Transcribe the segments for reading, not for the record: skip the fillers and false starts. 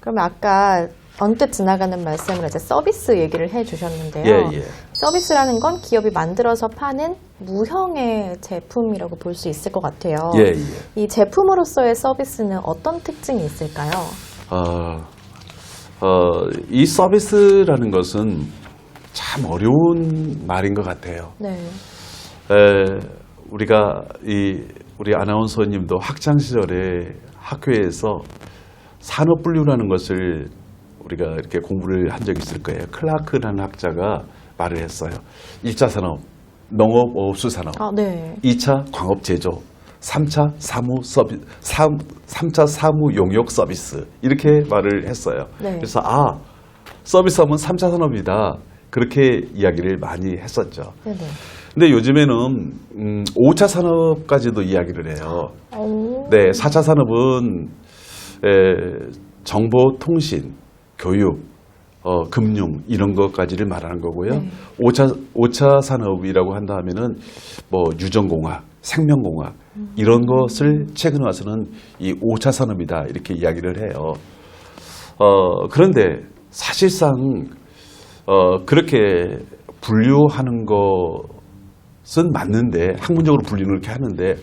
그러면 아까 언뜻 지나가는 말씀으로 이제 서비스 얘기를 해주셨는데요. 예. 서비스라는 건 기업이 만들어서 파는 무형의 제품이라고 볼 수 있을 것 같아요. 예. 이 제품으로서의 서비스는 어떤 특징이 있을까요? 이 서비스라는 것은 참 어려운 말인 것 같아요. 네. 우리 아나운서님도 학창 시절에 학교에서 산업분류라는 것을 우리가 이렇게 공부를 한 적이 있을 거예요. 클라크라는 학자가 말을 했어요. 1차 산업, 농업업수산업, 네. 2차 광업제조, 3차 사무 용역 서비스 이렇게 말을 했어요. 네. 그래서 서비스하면 3차 산업이다. 그렇게 이야기를 많이 했었죠. 네네. 근데 요즘에는 5차 산업까지도 이야기를 해요. 네, 4차 산업은 정보, 통신, 교육, 금융 이런 것까지를 말하는 거고요. 네. 5차 산업이라고 한다면은 뭐 유전공학, 생명공학 이런 것을 최근 와서는 이 5차 산업이다 이렇게 이야기를 해요. 그런데 사실상 그렇게 분류하는 것은 맞는데 학문적으로 분류는 그렇게 하는데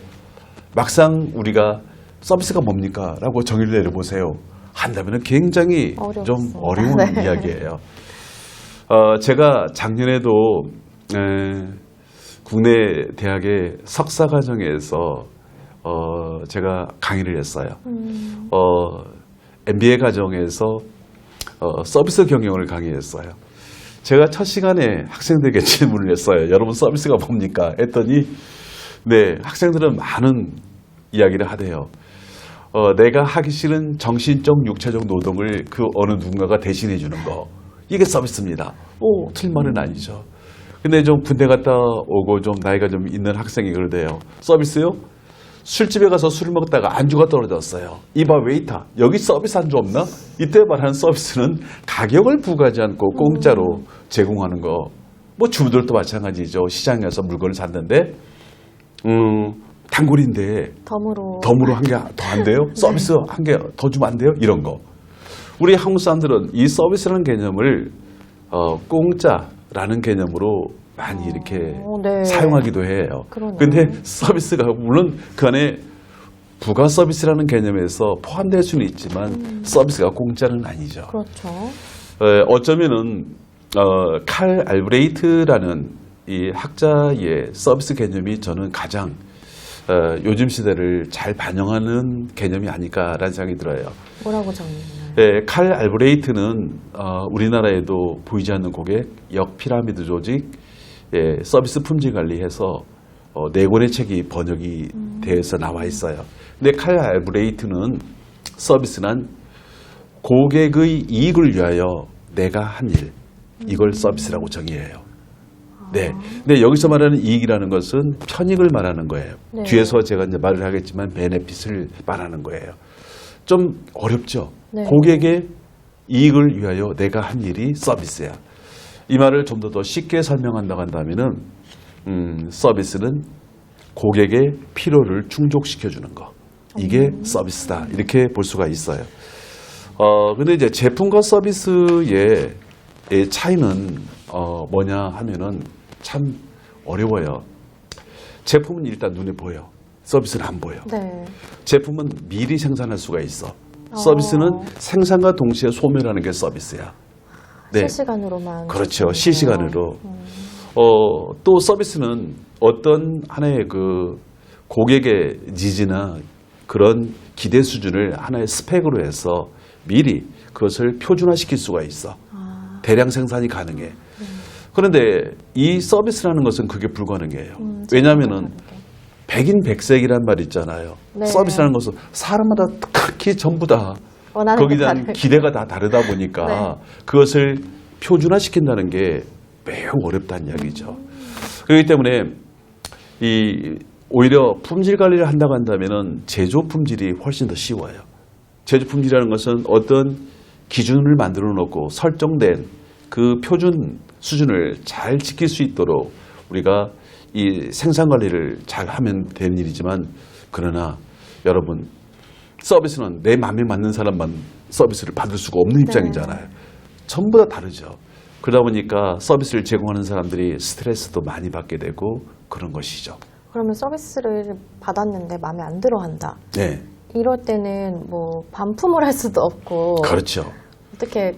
막상 우리가 서비스가 뭡니까? 라고 정의를 내려보세요. 한다면 굉장히 어렵습니다. 좀 어려운 네. 이야기예요. 제가 작년에도 국내 대학의 석사과정에서 제가 강의를 했어요. MBA 과정에서 서비스 경영을 강의했어요. 제가 첫 시간에 학생들에게 질문을 했어요. 여러분 서비스가 뭡니까? 했더니 네, 학생들은 많은 이야기를 하대요. 내가 하기 싫은 정신적, 육체적 노동을 그 어느 누군가가 대신해 주는 거. 이게 서비스입니다. 틀린 말은 아니죠. 근데 좀 군대 갔다 오고 좀 나이가 좀 있는 학생이 그러대요. 서비스요? 술집에 가서 술을 먹다가 안주가 떨어졌어요. 이봐 웨이터, 여기 서비스 안주 없나? 이때 말하는 서비스는 가격을 부과하지 않고 공짜로 제공하는 거. 뭐 주부들도 마찬가지죠. 시장에 가서 물건을 샀는데 단골인데 덤으로 한 개 더 안 돼요? 서비스 한 개 더 주면 안 돼요? 이런 거. 우리 한국 사람들은 이 서비스라는 개념을 공짜라는 개념으로 많이 이렇게 네. 사용하기도 해요. 그러네요. 근데 서비스가 물론 그 안에 부가 서비스라는 개념에서 포함될 수는 있지만 서비스가 공짜는 아니죠. 그렇죠. 어쩌면은 칼 알브레이트라는 이 학자의 서비스 개념이 저는 가장 요즘 시대를 잘 반영하는 개념이 아닐까라는 생각이 들어요. 뭐라고 정리해요? 칼 알브레이트는 우리나라에도 보이지 않는 고객, 역피라미드 조직, 서비스 품질 관리해서 4권의 책이 번역이 돼서 나와 있어요. 근데 칼 알브레이트는 서비스는 고객의 이익을 위하여 내가 한 일, 이걸 서비스라고 정의해요. 네. 근데 여기서 말하는 이익이라는 것은 편익을 말하는 거예요. 네. 뒤에서 제가 이제 말을 하겠지만 베네핏을 말하는 거예요. 좀 어렵죠. 네. 고객의 이익을 위하여 내가 한 일이 서비스야. 이 말을 좀 더 쉽게 설명한다고 한다면은 서비스는 고객의 필요를 충족시켜 주는 거. 이게 서비스다. 이렇게 볼 수가 있어요. 근데 이제 제품과 서비스의 차이는 뭐냐 하면은 참 어려워요. 제품은 일단 눈에 보여. 서비스는 안 보여. 네. 제품은 미리 생산할 수가 있어. 서비스는 생산과 동시에 소멸하는 게 서비스야. 네. 실시간으로만. 그렇죠. 실시간으로. 또 서비스는 어떤 하나의 그 고객의 니즈나 그런 기대 수준을 하나의 스펙으로 해서 미리 그것을 표준화시킬 수가 있어. 대량 생산이 가능해. 그런데 이 서비스라는 것은 그게 불가능해요. 왜냐하면은 백인백색이란 말 있잖아요. 네. 서비스라는 것은 사람마다 특히 전부 다 원하는 거기에 게 대한 다르죠. 기대가 다 다르다 보니까 네. 그것을 표준화시킨다는 게 매우 어렵다는 이야기죠. 그렇기 때문에 오히려 품질 관리를 한다고 한다면은 제조 품질이 훨씬 더 쉬워요. 제조 품질이라는 것은 어떤 기준을 만들어 놓고 설정된 그 표준 수준을 잘 지킬 수 있도록 우리가 이 생산 관리를 잘 하면 되는 일이지만, 그러나 여러분, 서비스는 내 마음에 맞는 사람만 서비스를 받을 수가 없는 입장이잖아요. 전부 다 다르죠. 그러다 보니까 서비스를 제공하는 사람들이 스트레스도 많이 받게 되고 그런 것이죠. 그러면 서비스를 받았는데 마음에 안 들어 한다. 네. 이럴 때는 뭐 반품을 할 수도 없고 그렇죠. 어떻게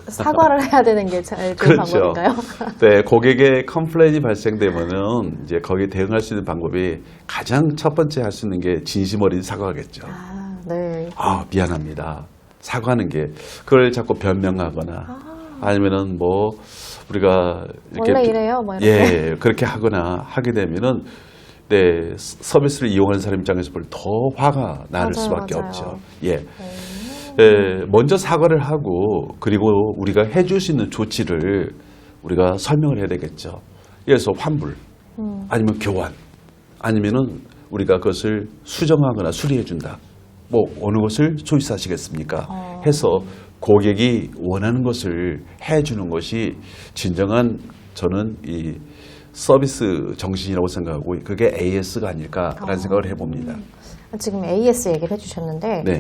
사과를 해야 되는 게 제일 좋은 그렇죠. 방법인가요? 네, 고객의 컴플레인이 발생되면은 이제 거기에 대응할 수 있는 방법이 가장 첫 번째 할 수 있는 게 진심 어린 사과겠죠. 아, 네. 아, 미안합니다. 사과하는 게, 그걸 자꾸 변명하거나 아니면은 뭐 우리가 이렇게 원래 이래요, 뭐 이렇게. 예, 그렇게 하거나 하게 되면은 네, 서비스를 이용하는 사람 입장에서 볼 더 화가 날 맞아요, 수밖에 맞아요. 없죠. 예. 예, 먼저 사과를 하고 그리고 우리가 해줄 수 있는 조치를 우리가 설명을 해야 되겠죠. 예를 들어서 환불, 아니면 교환, 아니면은 우리가 그것을 수정하거나 수리해 준다. 뭐 어느 것을 초이스하시겠습니까? 해서 고객이 원하는 것을 해주는 것이 진정한, 저는 이 서비스 정신이라고 생각하고, 그게 AS가 아닐까라는 생각을 해봅니다. 지금 AS 얘기를 해주셨는데 네.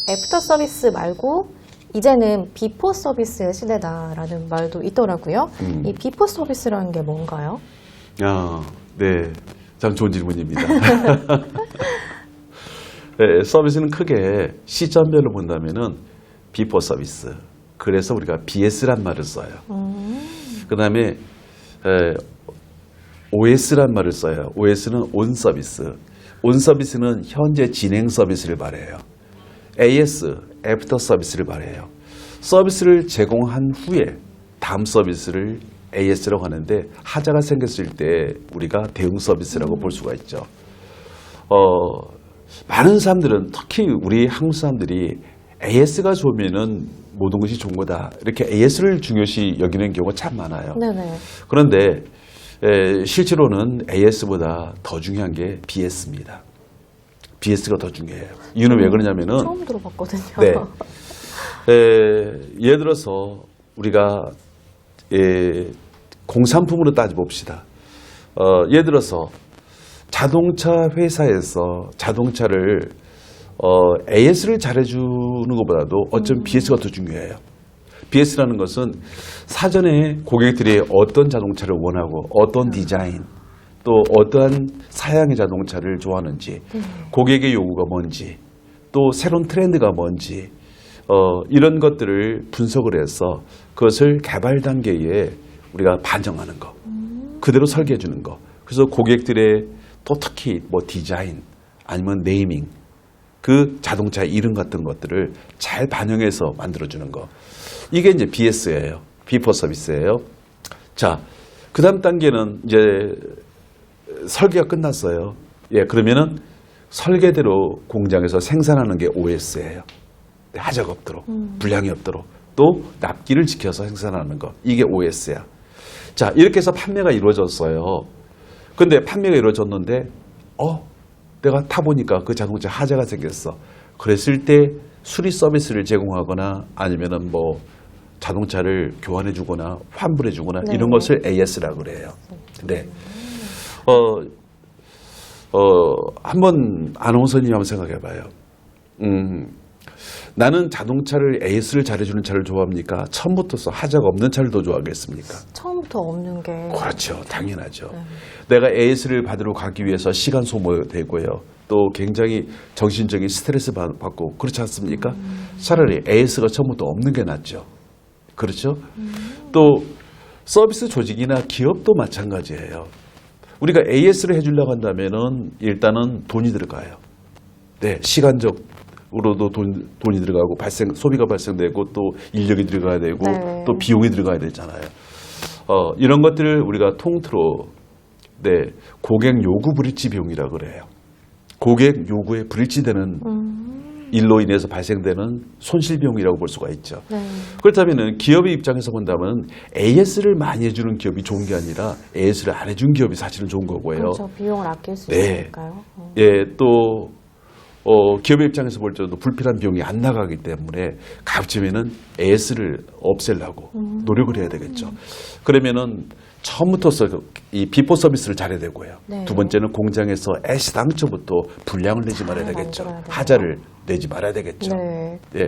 애프터 서비스 말고 이제는 비포 서비스의 시대다라는 말도 있더라고요. 이 비포 서비스라는 게 뭔가요? 아, 네. 참 좋은 질문입니다. 네, 서비스는 크게 시점별로 본다면은 비포 서비스. 그래서 우리가 BS란 말을 써요. 그 다음에 OS란 말을 써요. OS는 온 서비스. 온 서비스는 현재 진행 서비스를 말해요. AS, 애프터 서비스를 말해요. 서비스를 제공한 후에 다음 서비스를 AS라고 하는데, 하자가 생겼을 때 우리가 대응 서비스라고 볼 수가 있죠. 많은 사람들은, 특히 우리 한국 사람들이 AS가 좋으면은 모든 것이 좋은 거다, 이렇게 AS를 중요시 여기는 경우가 참 많아요. 네네. 그런데 실제로는 AS보다 더 중요한 게 BS입니다. BS가 더 중요해요. 이유는 왜 그러냐면은, 처음 들어봤거든요. 네. 예를 들어서 우리가 공산품으로 따져봅시다. 예를 들어서 자동차 회사에서 자동차를 AS를 잘해주는 것보다도 어쩜 BS가 더 중요해요. BS라는 것은 사전에 고객들이 어떤 자동차를 원하고 어떤 디자인, 또 어떠한 사양의 자동차를 좋아하는지, 고객의 요구가 뭔지, 또 새로운 트렌드가 뭔지, 이런 것들을 분석을 해서 그것을 개발 단계에 우리가 반영하는 거, 그대로 설계해 주는 거. 그래서 고객들의 또 특히 뭐 디자인 아니면 네이밍, 그 자동차 이름 같은 것들을 잘 반영해서 만들어 주는 거. 이게 이제 BS예요. 비포 서비스예요. 자, 그 다음 단계는 이제 설계가 끝났어요. 예, 그러면은 설계대로 공장에서 생산하는 게 OS예요. 하자가 없도록, 불량이 없도록, 또 납기를 지켜서 생산하는 거. 이게 OS야. 자, 이렇게 해서 판매가 이루어졌어요. 근데 판매가 이루어졌는데, 내가 타보니까 그 자동차 하자가 생겼어. 그랬을 때 수리 서비스를 제공하거나 아니면은 뭐 자동차를 교환해 주거나 환불해 주거나 네. 이런 것을 AS라고 그래요. 근데 한번 아나운서님 한번 생각해 봐요. 나는 자동차를 AS를 잘해주는 차를 좋아합니까? 처음부터 하자가 없는 차를 더 좋아하겠습니까? 처음부터 없는 게. 그렇죠. 당연하죠. 내가 AS를 받으러 가기 위해서 시간 소모되고요. 또 굉장히 정신적인 스트레스 받고 그렇지 않습니까? 차라리 AS가 처음부터 없는 게 낫죠. 그렇죠? 또 서비스 조직이나 기업도 마찬가지예요. 우리가 AS를 해주려고 한다면은 일단은 돈이 들어가요. 네, 시간적으로도 돈이 들어가고 소비가 발생되고 또 인력이 들어가야 되고 네. 또 비용이 들어가야 되잖아요. 이런 것들을 우리가 통틀어 고객 요구 브릿지 비용이라고 그래요. 고객 요구에 브릿지되는 일로 인해서 발생되는 손실 비용이라고 볼 수가 있죠. 네. 그렇다면 기업의 입장에서 본다면 AS를 많이 해주는 기업이 좋은 게 아니라 AS를 안 해준 기업이 사실은 좋은 거고요. 그렇죠. 비용을 아낄 수 네. 있으니까요. 예, 또 기업의 입장에서 볼 때도 불필요한 비용이 안 나가기 때문에 가급적이면은 AS를 없애려고 노력을 해야 되겠죠. 그러면은 처음부터 이 비포 서비스를 잘해야 되고요. 네. 두 번째는 공장에서 애시당초부터 분량을 내지 말아야 되겠죠. 만들어야 되죠. 하자를 내지 말아야 되겠죠. 네. 예.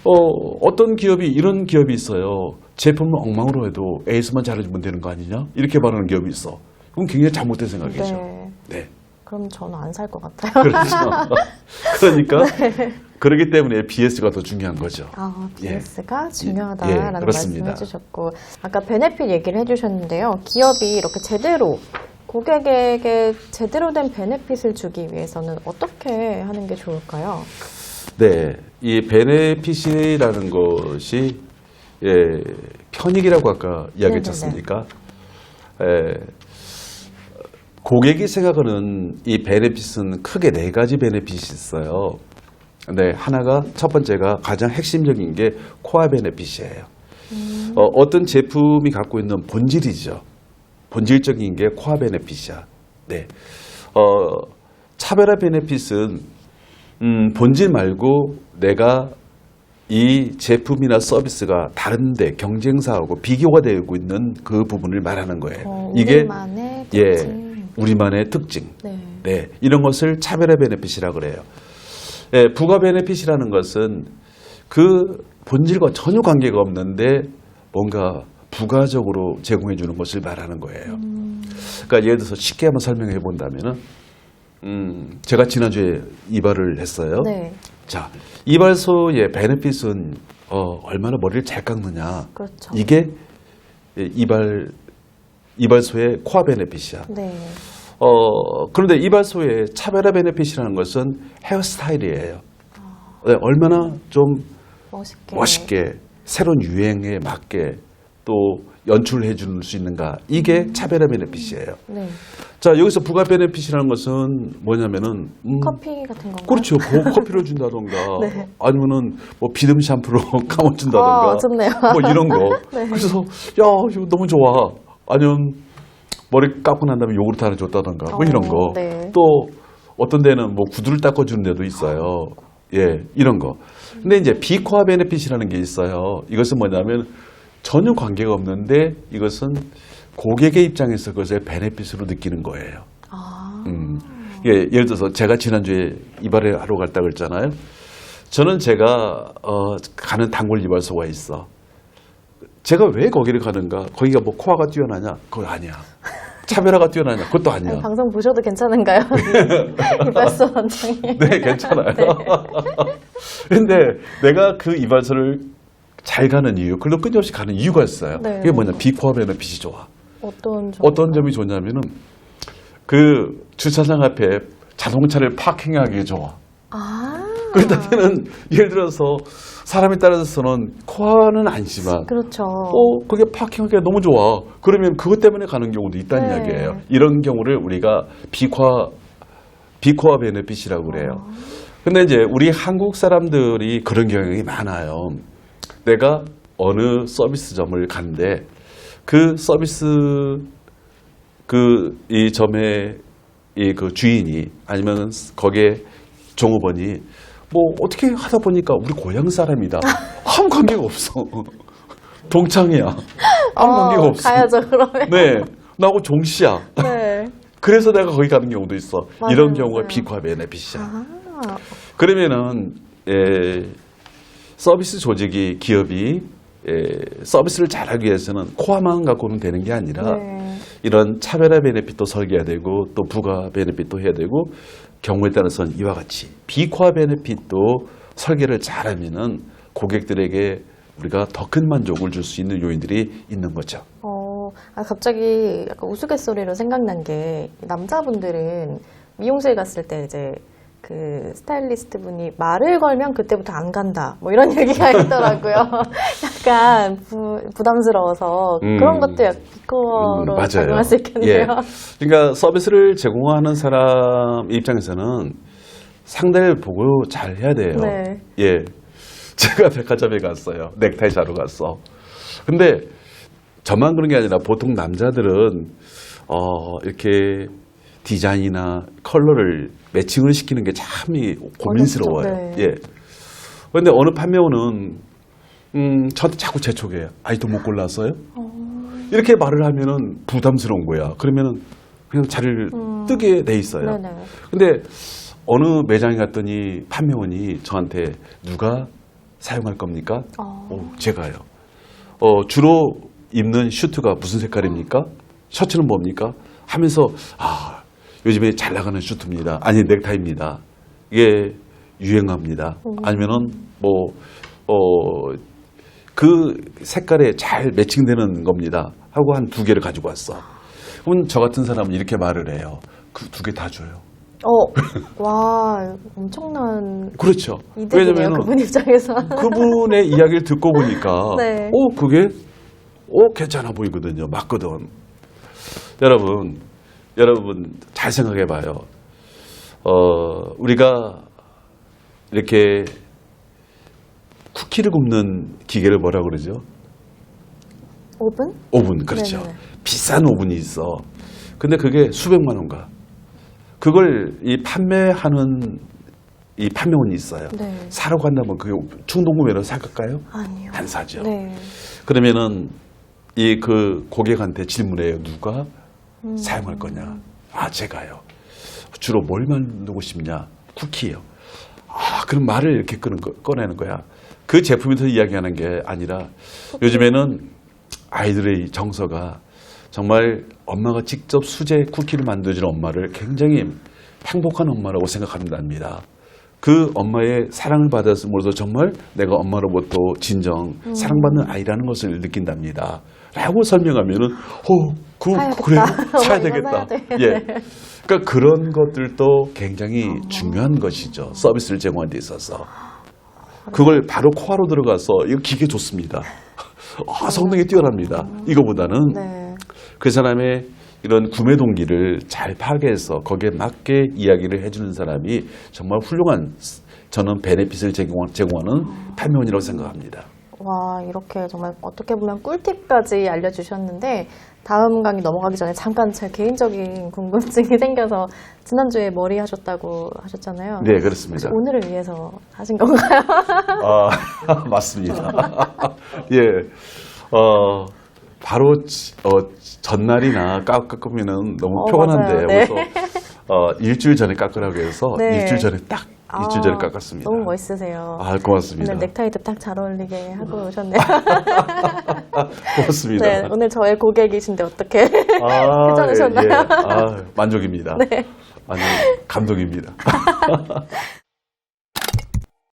어떤 기업이 이런 기업이 있어요. 제품을 엉망으로 해도 AS만 잘해주면 되는 거 아니냐? 이렇게 말하는 기업이 있어. 그건 굉장히 잘못된 생각이죠. 네. 네. 그럼 저는 안 살 것 같아요. 그렇죠. 그러니까 그렇기 때문에 BS가 더 중요한 거죠. 아, 예. BS가 예, 중요하다라는 그렇습니다. 말씀을 해주셨고, 아까 베네핏 얘기를 해주셨는데요. 기업이 이렇게 제대로 고객에게 제대로 된 베네핏을 주기 위해서는 어떻게 하는 게 좋을까요? 네, 이 베네핏이라는 것이 편익이라고 아까 이야기했었으니까 고객이 생각하는 이 베네핏은 크게 네 가지 베네핏이 있어요. 네, 하나가 첫 번째가 가장 핵심적인 게 코어 베네핏이에요. 어떤 제품이 갖고 있는 본질이죠. 본질적인 게 코어 베네핏이야. 네, 차별화 베네핏은 본질 말고 내가 이 제품이나 서비스가 다른데 경쟁사하고 비교가 되고 있는 그 부분을 말하는 거예요. 이게 우리만의 특징. 우리만의 특징. 네. 네, 이런 것을 차별화 베네핏이라고 그래요. 예, 부가 베네핏이라는 것은 그 본질과 전혀 관계가 없는데 뭔가 부가적으로 제공해 주는 것을 말하는 거예요. 그러니까 예를 들어서 쉽게 한번 설명해 본다면은 제가 지난주에 이발을 했어요. 네. 자, 이발소의 베네핏은 얼마나 머리를 잘 깎느냐. 그렇죠. 이게 이발소의 코어 베네핏이야. 네. 그런데 이발소의 차별화 베네핏이라는 것은 헤어스타일이에요. 네, 얼마나 좀 멋있게 새로운 유행에 맞게 또 연출해 줄 수 있는가. 이게 차별화 베네핏이에요. 네. 자, 여기서 부가 베네핏이라는 것은 뭐냐면은 커피 같은 건가요? 그렇죠. 커피를 준다던가 네. 아니면은 뭐 비듬 샴푸로 감아준다던가 좋네요. 뭐 이런 거. 네. 그래서 야, 이거 너무 좋아. 아니면 머리 깎고 난 다음에 요구르트 하나 줬다던가 뭐 이런 거. 네. 또 어떤 데는 뭐 구두를 닦아주는 데도 있어요. 예, 이런 거. 근데 이제 비코어 베네핏이라는 게 있어요. 이것은 뭐냐면 전혀 관계가 없는데 이것은 고객의 입장에서 그것을 베네핏으로 느끼는 거예요. 아. 예, 예를 들어서 제가 지난주에 이발을 하러 갔다 그랬잖아요. 저는 제가 가는 단골 이발소가 있어. 제가 왜 거기를 가는가? 거기가 뭐 코어가 뛰어나냐? 그거 아니야. 차별화가 뛰어나냐? 그것도 아니야. 아니, 방송 보셔도 괜찮은가요? 이발소 원장님. 네, 괜찮아요. 근데 내가 그 이발소를 잘 가는 이유, 그걸로 끊임없이 가는 이유가 있어요. 네. 그게 뭐냐? 비코어 베네핏이 좋아. 어떤 점이 좋냐면은 그 주차장 앞에 자동차를 파킹하기 좋아. 아. 그렇다면은 예를 들어서 사람에 따라서는 코어는 아니지만 그렇죠. 그게 파킹하기가 너무 좋아. 그러면 그것 때문에 가는 경우도 있다는 네. 이야기예요. 이런 경우를 우리가 비코어 베네핏이라고 그래요. 근데 이제 우리 한국 사람들이 그런 경향이 많아요. 내가 어느 서비스점을 갔는데 그 서비스 이 점의 그 주인이 아니면 거기에 종업원이 뭐 어떻게 하다 보니까 우리 고향 사람이다. 아무 관계가 없어. 동창이야. 아무 관계가 없어. 가야죠, 그러면. 네, 나하고 종씨야. 네. 그래서 내가 거기 가는 경우도 있어. 맞아요, 이런 경우가 맞아요. 비코어 베네핏이야. 아. 그러면은 서비스 조직이 기업이 서비스를 잘하기 위해서는 코어만 갖고는 되는 게 아니라 네. 이런 차별화 베네핏도 설계해야 되고 또 부가 베네핏도 해야 되고 경우에 따라서는 이와 같이 비코어 베네핏도 설계를 잘하면은 고객들에게 우리가 더 큰 만족을 줄 수 있는 요인들이 있는 거죠. 갑자기 약간 우스갯소리로 생각난 게 남자분들은 미용실 갔을 때 이제 그 스타일리스트 분이 말을 걸면 그때부터 안 간다 뭐 이런 얘기가 있더라고요. 약간 부담스러워서 그런 것도 약간 비코어로 작용할 수 있겠네요. 예. 그러니까 서비스를 제공하는 사람 입장에서는 상대를 보고 잘 해야 돼요. 네. 예. 제가 백화점에 갔어요. 넥타이 사러 갔어. 근데 저만 그런 게 아니라 보통 남자들은 이렇게 디자인이나 컬러를 매칭을 시키는 게 참 고민스러워요. 어렵죠. 네. 예. 그런데 어느 판매원은 저한테 자꾸 재촉해요. 아직도 못 골랐어요? 이렇게 말을 하면은 부담스러운 거야. 그러면은 그냥 자리를 뜨게 돼 있어요. 네네. 근데 어느 매장에 갔더니 판매원이 저한테 누가 사용할 겁니까? 제가요. 주로 입는 슈트가 무슨 색깔입니까? 셔츠는 뭡니까? 하면서 요즘에 잘 나가는 슈트입니다. 아니 넥타이입니다. 이게 유행합니다. 아니면은 그 색깔에 잘 매칭되는 겁니다. 하고 한 2개를 가지고 왔어. 그럼 저 같은 사람은 이렇게 말을 해요. 그 2개 다 줘요. 와, 엄청난 그렇죠. 이득이네요. 왜냐면은 그분 입장에서. 그분의 이야기를 듣고 보니까 네. 그게 괜찮아 보이거든요. 맞거든. 여러분 잘 생각해 봐요. 우리가 이렇게 쿠키를 굽는 기계를 뭐라 그러죠? 오븐? 오븐, 그렇죠. 네네네. 비싼 오븐이 있어. 근데 그게 수백만 원가. 그걸 판매하는 이 판매원이 있어요. 네. 사러 간다면 그게 충동구매로 살까요? 아니요. 안 사죠. 네. 그러면은 그 고객한테 질문해요. 누가 사용할 거냐? 제가요. 주로 뭘 만들고 싶냐? 쿠키요. 그럼 말을 이렇게 꺼내는 거야. 그 제품에서 이야기하는 게 아니라 요즘에는 아이들의 정서가 정말 엄마가 직접 수제 쿠키를 만들어주는 엄마를 굉장히 행복한 엄마라고 생각한답니다. 그 엄마의 사랑을 받았음으로써 정말 내가 엄마로부터 진정 사랑받는 아이라는 것을 느낀답니다. 라고 설명하면은 그래 사야 되겠다. 사야 돼. 예. 그러니까 그런 것들도 굉장히 중요한 것이죠. 서비스를 제공하는 데 있어서. 그걸 바로 코아로 들어가서 이거 기계 좋습니다. 성능이 뛰어납니다. 이거보다는 네. 그 사람의 이런 구매 동기를 잘 파악해서 거기에 맞게 이야기를 해주는 사람이 정말 훌륭한 저는 베네핏을 제공하는 판매원이라고 생각합니다. 와, 이렇게 정말 어떻게 보면 꿀팁까지 알려주셨는데 다음 강의 넘어가기 전에 잠깐 제 개인적인 궁금증이 생겨서 지난주에 머리 하셨다고 하셨잖아요. 네, 그렇습니다. 혹시 오늘을 위해서 하신 건가요? 맞습니다. 예. 바로 전날이나 깎으면은 너무 피곤한데 맞아요. 네. 그래서 일주일 전에 깎으라고 해서 네. 일주일 전에 깎았습니다. 너무 멋있으세요. 고맙습니다. 오늘 넥타이도 딱 잘 어울리게 하고 오셨네요. 고맙습니다. 네, 오늘 저의 고객이신데 어떻게 괜찮으셨나요? 만족입니다. 네. 아니, 감동입니다.